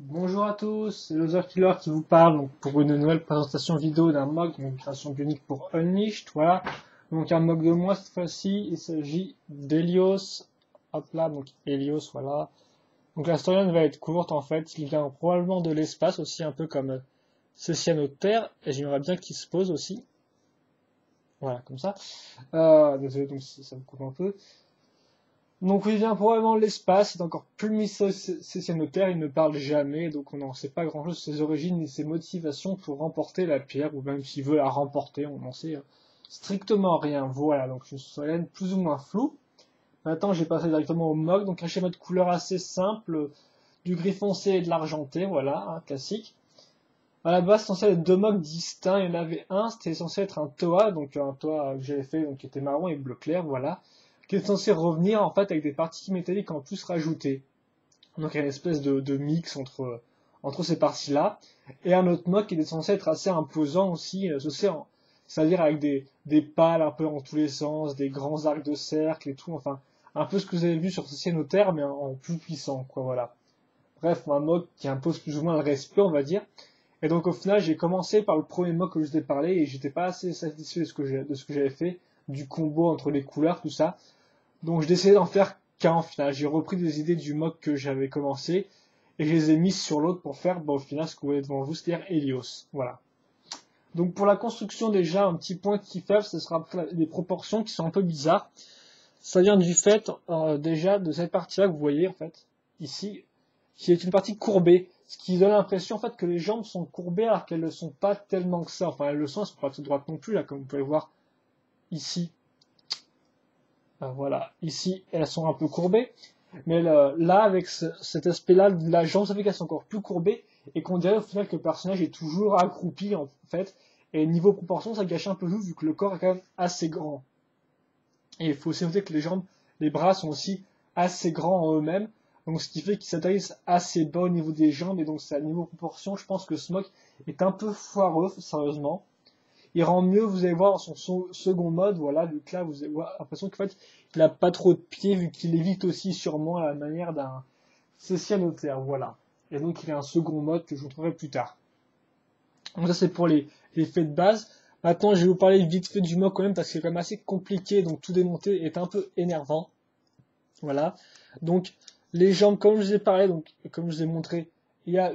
Bonjour à tous, c'est Loser Killer qui vous parle donc, pour une nouvelle présentation vidéo d'un mock, une création bionique pour Unleashed, voilà. Donc un mock de moi cette fois-ci, il s'agit d'Helios, hop là, donc Helios, voilà. Donc la storyline va être courte en fait, il vient probablement de l'espace aussi, un peu comme ceci à notre Terre, et j'aimerais bien qu'il se pose aussi, voilà, comme ça. Désolé donc si ça me coupe un peu. Donc il vient probablement de l'espace, c'est encore plus mystérieux, il ne parle jamais, donc on n'en sait pas grand-chose sur ses origines ni ses motivations pour remporter la pierre, ou même s'il veut la remporter, on n'en sait strictement rien. Voilà, donc une storyline plus ou moins floue. Maintenant j'ai passé directement au mock, donc un schéma de couleur assez simple, du gris foncé et de l'argenté, voilà, classique. À la base, c'est censé être deux mocks distincts, il y en avait un, c'était censé être un Toa, donc un Toa que j'avais fait, donc qui était marron et bleu clair, voilà, qui est censé revenir en fait avec des particules métalliques en plus rajoutées. Donc il y a une espèce de mix entre ces parties-là. Et un autre mock qui était censé être assez imposant aussi, c'est-à-dire avec des pales un peu en tous les sens, des grands arcs de cercle et tout, enfin, un peu ce que vous avez vu sur Cyanotaire, mais en plus puissant, quoi, voilà. Bref, un mock qui impose plus ou moins le respect, on va dire. Et donc au final, j'ai commencé par le premier mock que je vous ai parlé et j'étais pas assez satisfait de ce que j'avais fait, du combo entre les couleurs, tout ça. Donc j'ai décidé d'en faire qu'un au final. J'ai repris des idées du mock que j'avais commencé et je les ai mises sur l'autre pour faire au final ce que vous voyez devant vous, c'est-à-dire Helios. Voilà. Donc pour la construction déjà, un petit point qui fait, ce sera les proportions qui sont un peu bizarres. Ça vient du fait déjà de cette partie-là que vous voyez en fait ici, qui est une partie courbée, ce qui donne l'impression en fait que les jambes sont courbées alors qu'elles ne sont pas tellement que ça. Enfin elles le sont, elles sont pas toutes droites non plus là, comme vous pouvez voir ici. Voilà, ici elles sont un peu courbées, mais là avec cet aspect-là de la jambe, ça fait qu'elles sont encore plus courbées et qu'on dirait au final que le personnage est toujours accroupi en fait. Et niveau proportion, ça gâche un peu tout vu que le corps est quand même assez grand. Et il faut aussi noter que les jambes, les bras sont aussi assez grands en eux-mêmes. Donc ce qui fait qu'ils s'atterrissent assez bas au niveau des jambes. Et donc c'est à niveau proportion, je pense que Smoke est un peu foireux, sérieusement. Il rend mieux, vous allez voir, son second mode, voilà, vu que là, vous avez l'impression qu'en fait, il a pas trop de pieds, vu qu'il évite aussi sûrement à la manière d'un Cécianotaire, voilà. Et donc il a un second mode que je vous montrerai plus tard. Donc ça c'est pour les faits de base. Maintenant je vais vous parler vite fait du mock quand même parce que c'est quand même assez compliqué, donc tout démonter est un peu énervant. Voilà. Donc les jambes, comme je vous ai parlé, donc comme je vous ai montré, il y a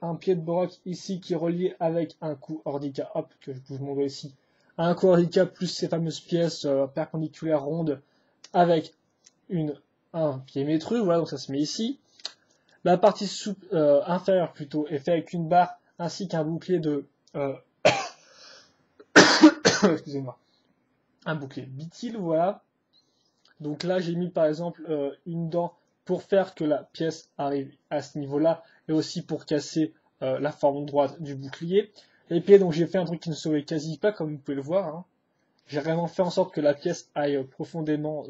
un pied de broc ici qui est relié avec un coup ordica, hop, que je vous montre ici. Un coup ordica plus ces fameuses pièces perpendiculaires rondes avec un pied métru, voilà, donc ça se met ici. La partie inférieure plutôt est faite avec une barre ainsi qu'un bouclier de excusez-moi, un bouclier bityle, voilà. Donc là j'ai mis par exemple une dent pour faire que la pièce arrive à ce niveau-là et aussi pour casser la forme droite du bouclier. Les pieds, donc j'ai fait un truc qui ne se voit quasi pas comme vous pouvez le voir, hein. J'ai vraiment fait en sorte que la pièce aille profondément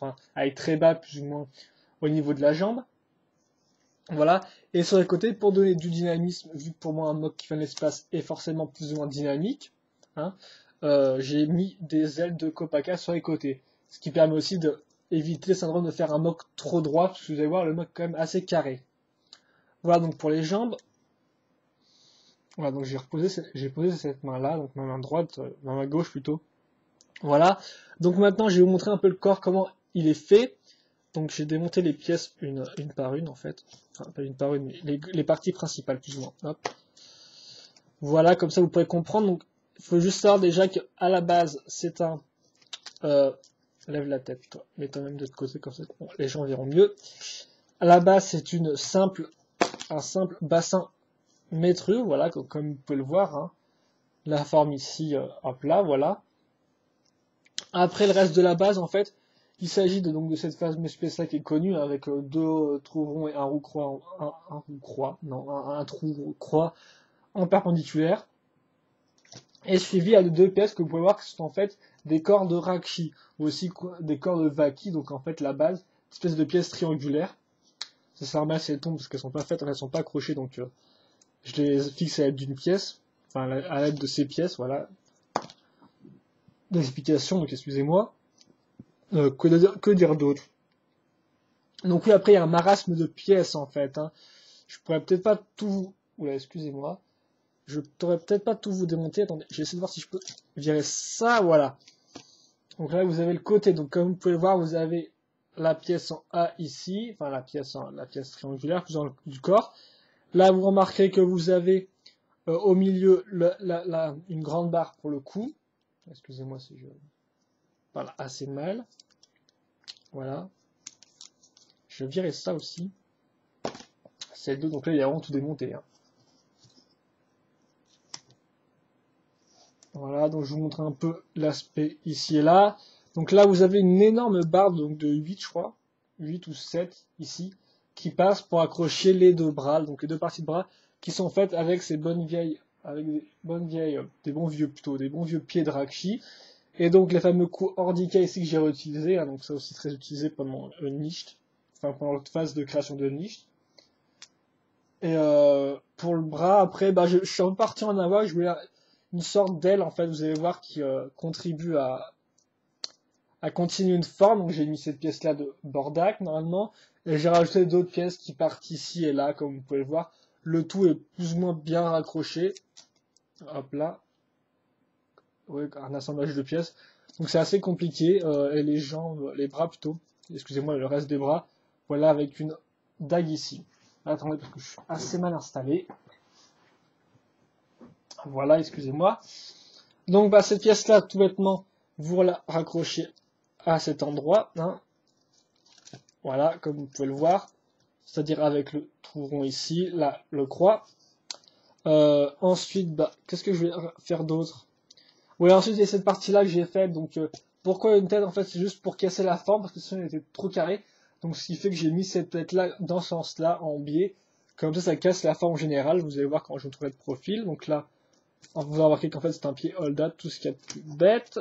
enfin aille très bas plus ou moins au niveau de la jambe. Voilà. Et sur les côtés, pour donner du dynamisme, vu que pour moi un mock qui vient de l'espace est forcément plus ou moins dynamique, hein, j'ai mis des ailes de Copaka sur les côtés. Ce qui permet aussi d'éviter le syndrome de faire un mock trop droit, parce que vous allez voir le mock quand même assez carré. Voilà donc pour les jambes. Voilà, donc j'ai posé cette main-là, donc ma main droite, ma main gauche plutôt. Voilà. Donc maintenant je vais vous montrer un peu le corps, comment il est fait. Donc j'ai démonté les pièces une par une en fait. Enfin pas une par une, mais les parties principales plus ou moins. Hop. Voilà, comme ça vous pourrez comprendre. Donc il faut juste savoir déjà qu'à la base c'est un... lève la tête toi, mets-toi même de l'autre côté comme ça bon, les gens verront mieux. À la base c'est un simple bassin métru, voilà, comme vous pouvez le voir. Hein. La forme ici, hop là, voilà. Après le reste de la base en fait, il s'agit donc de cette fameuse pièce là qui est connue avec deux trous ronds et un roux croix, un trou croix en perpendiculaire, et suivi à deux pièces que vous pouvez voir qui sont en fait des corps de Rakshi, ou aussi des corps de Vaki, donc en fait la base, une espèce de pièce triangulaire. Ça sert mal si elles tombent parce qu'elles sont pas faites, elles sont pas accrochées, donc je les fixe à l'aide d'une pièce, enfin à l'aide de ces pièces, voilà. D'explication, donc excusez-moi. Que dire d'autre? Donc oui, après il y a un marasme de pièces en fait. Hein. Je pourrais peut-être pas tout... Oula, excusez-moi. Je pourrais peut-être pas tout vous démonter. Attendez, je vais essayer de voir si je peux virer ça, voilà. Donc là, vous avez le côté. Donc comme vous pouvez le voir, vous avez la pièce en A ici. Enfin, la pièce triangulaire, plus dans du corps. Là, vous remarquez que vous avez au milieu une grande barre pour le cou. Excusez-moi si je... Voilà, assez mal. Voilà. Je vais virer ça aussi. C'est le dos, donc là, il y a vraiment tout démonté. Hein. Voilà, donc je vous montre un peu l'aspect ici et là. Donc là, vous avez une énorme barre donc de 8, je crois. 8 ou 7 ici, qui passe pour accrocher les deux bras, donc les deux parties de bras, qui sont faites avec ces bonnes vieilles, des bons vieux pieds de Rakshi. Et donc les fameux coups Hordika ici que j'ai réutilisé, hein, donc ça aussi très utilisé pendant Unleashed, enfin pendant l'autre phase de création de Unleashed. Et pour le bras, après, bah, je suis reparti en avoir, je voulais une sorte d'aile, en fait, vous allez voir, qui contribue à continuer une forme. Donc j'ai mis cette pièce-là de Bordak, normalement, et j'ai rajouté d'autres pièces qui partent ici et là, comme vous pouvez le voir. Le tout est plus ou moins bien raccroché. Hop là. Oui, un assemblage de pièces. Donc c'est assez compliqué. Et les jambes, les bras plutôt, excusez-moi, le reste des bras, voilà, avec une dague ici. Attendez, parce que je suis assez mal installé. Voilà, excusez-moi. Donc bah, cette pièce-là, tout bêtement, vous la raccrochez à cet endroit. Hein. Voilà, comme vous pouvez le voir. C'est-à-dire avec le trou rond ici, là, le croix. Ensuite, bah, qu'est-ce que je vais faire d'autre? Oui, ensuite, il y a cette partie-là que j'ai faite. Donc, pourquoi une tête? En fait, c'est juste pour casser la forme, parce que sinon, elle était trop carrée. Donc, ce qui fait que j'ai mis cette tête-là dans ce sens-là, en biais. Comme ça casse la forme générale. Vous allez voir quand je vous trouverai de profil. Donc là, on va remarquer qu'en fait, c'est un pied hold-up, tout ce qu'il y a de plus bête.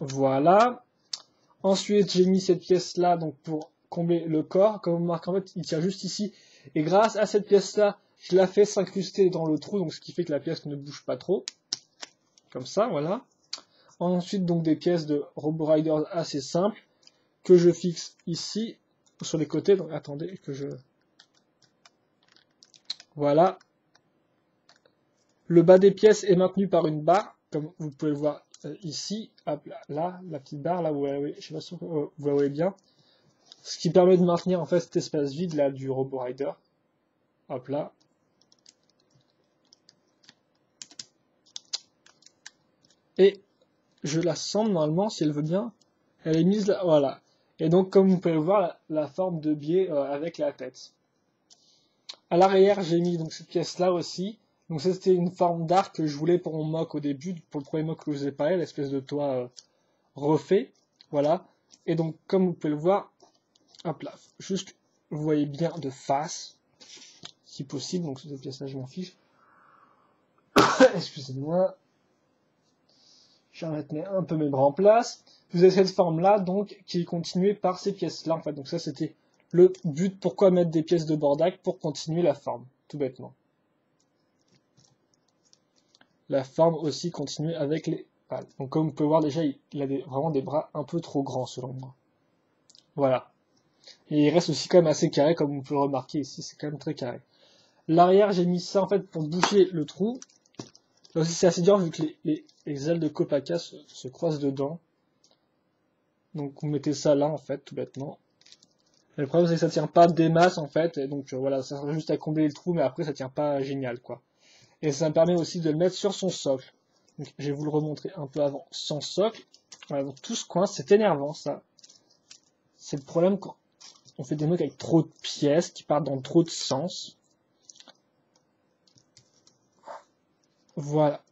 Voilà. Ensuite, j'ai mis cette pièce-là donc pour combler le corps. Comme vous remarquez, en fait, il tient juste ici. Et grâce à cette pièce-là, je la fais s'incruster dans le trou, donc ce qui fait que la pièce ne bouge pas trop. Comme ça, voilà. Ensuite, donc des pièces de Robo Rider assez simples que je fixe ici sur les côtés. Donc attendez que je... Voilà. Le bas des pièces est maintenu par une barre, comme vous pouvez le voir ici. Hop, là, la petite barre, là, je sais pas si vous la voyez bien. Ce qui permet de maintenir en fait cet espace vide là du Robo Rider. Hop là. Et je l'assemble normalement, si elle veut bien. Elle est mise là, voilà. Et donc, comme vous pouvez le voir, la forme de biais avec la tête. À l'arrière, j'ai mis donc cette pièce-là aussi. Donc, c'était une forme d'arc que je voulais pour mon mock au début, pour le premier mock que je vous ai parlé, l'espèce de toit refait. Voilà. Et donc, comme vous pouvez le voir, hop là, juste, vous voyez bien de face, si possible. Donc, cette pièce-là, je m'en fiche. Excusez-moi. Je vais remettre un peu mes bras en place. Vous avez cette forme-là, donc, qui est continuée par ces pièces-là, en fait. Donc ça, c'était le but. Pourquoi mettre des pièces de Bordak? Pour continuer la forme, tout bêtement. La forme aussi continue avec les pales. Donc comme vous pouvez voir, déjà, il a vraiment des bras un peu trop grands, selon moi. Voilà. Et il reste aussi quand même assez carré, comme vous pouvez le remarquer ici, c'est quand même très carré. L'arrière, j'ai mis ça, en fait, pour boucher le trou. Là aussi, c'est assez dur, vu que les ailes de Kopaka se croisent dedans. Donc vous mettez ça là en fait, tout bêtement. Et le problème c'est que ça tient pas des masses en fait, et donc voilà, ça sert juste à combler le trou, mais après ça tient pas génial quoi. Et ça me permet aussi de le mettre sur son socle. Donc, je vais vous le remontrer un peu avant, sans socle. Voilà, donc tout ce coin, c'est énervant ça. C'est le problème quand on fait des mocks avec trop de pièces, qui partent dans trop de sens. Voilà.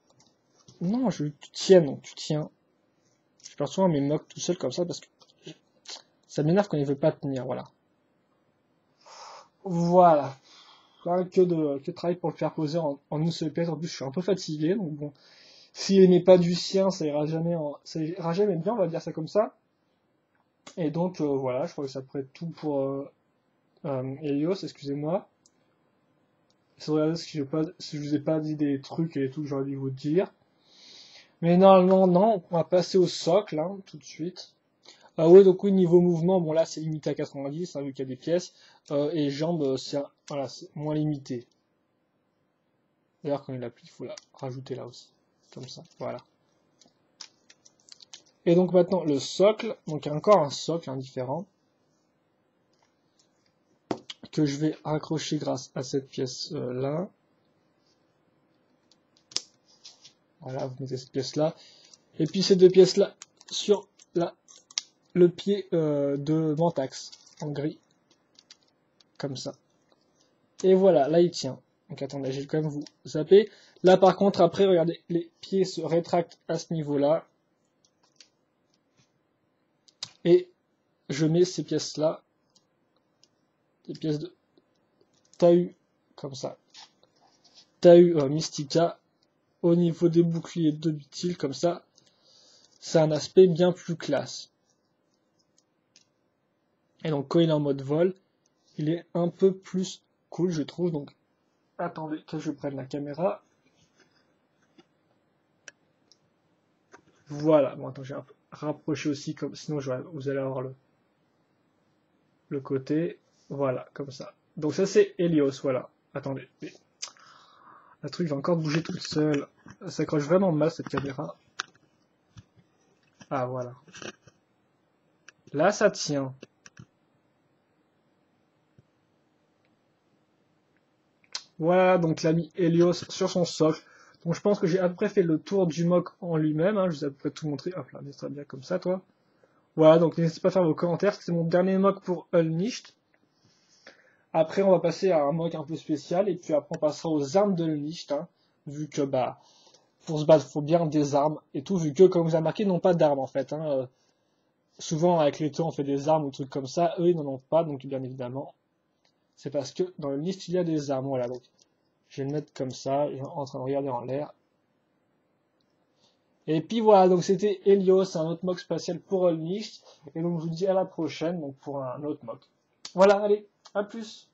Non, tu tiens, donc tu tiens. Je perds souvent mes mocks tout seul comme ça parce que ça m'énerve quand il veut pas tenir, voilà. Voilà. Que de travail pour le faire poser en une seule pièce. En plus, je suis un peu fatigué, donc bon. S'il n'est pas du sien, ça ira jamais bien, on va dire ça comme ça. Et donc, voilà, je crois que ça pourrait être tout pour Helios, excusez-moi. Si je vous ai pas dit des trucs et tout que j'aurais dû vous dire. Mais normalement, non, on va passer au socle, hein, tout de suite. Ah ouais, donc oui, niveau mouvement, bon là c'est limité à 90, hein, vu qu'il y a des pièces. Et jambes, c'est Voilà, c'est moins limité. D'ailleurs, quand il applique, il faut la rajouter là aussi. Comme ça, voilà. Et donc maintenant, le socle. Donc il y a encore un socle indifférent. Que je vais raccrocher grâce à cette pièce là. Voilà, vous mettez cette pièce là. Et puis ces deux pièces là sur le pied de Mantax en gris. Comme ça. Et voilà, là il tient. Donc attendez, je vais quand même vous zapper. Là par contre, après, regardez, les pieds se rétractent à ce niveau-là. Et je mets ces pièces-là, des pièces de Tahu, comme ça. Tahu Mystica, au niveau des boucliers de butyl, comme ça. C'est un aspect bien plus classe. Et donc quand il est en mode vol, il est un peu plus cool, je trouve. Donc attendez que je prenne la caméra. Voilà, bon attends, j'ai un peu rapproché aussi, comme sinon vous allez avoir le côté. Voilà, comme ça. Donc ça c'est Helios, voilà. Attendez, la truc va encore bouger toute seule. Ça s'accroche vraiment mal cette caméra. Ah voilà. Là ça tient. Voilà, donc l'ami Helios sur son socle. Donc je pense que j'ai à peu près fait le tour du mock en lui-même. Hein. Je vous ai à peu près tout montré. Hop là, mais très bien comme ça, toi. Voilà, donc n'hésitez pas à faire vos commentaires. C'est mon dernier mock pour Unleashed. Après, on va passer à un mock un peu spécial. Et puis après, on passera aux armes de Unleashed. Hein, vu que, bah, pour se battre, il faut bien des armes. Et tout, vu que, comme vous avez remarqué, ils n'ont pas d'armes, en fait. Hein. Souvent, avec les tours, on fait des armes ou trucs comme ça. Eux, ils n'en ont pas. Donc, bien évidemment, c'est parce que dans Unleashed, il y a des armes. Voilà, donc. Je vais le mettre comme ça, en train de regarder en l'air. Et puis voilà, donc c'était Helios, un autre mock spatial pour Unleashed. Et donc je vous dis à la prochaine donc pour un autre mock. Voilà, allez, à plus!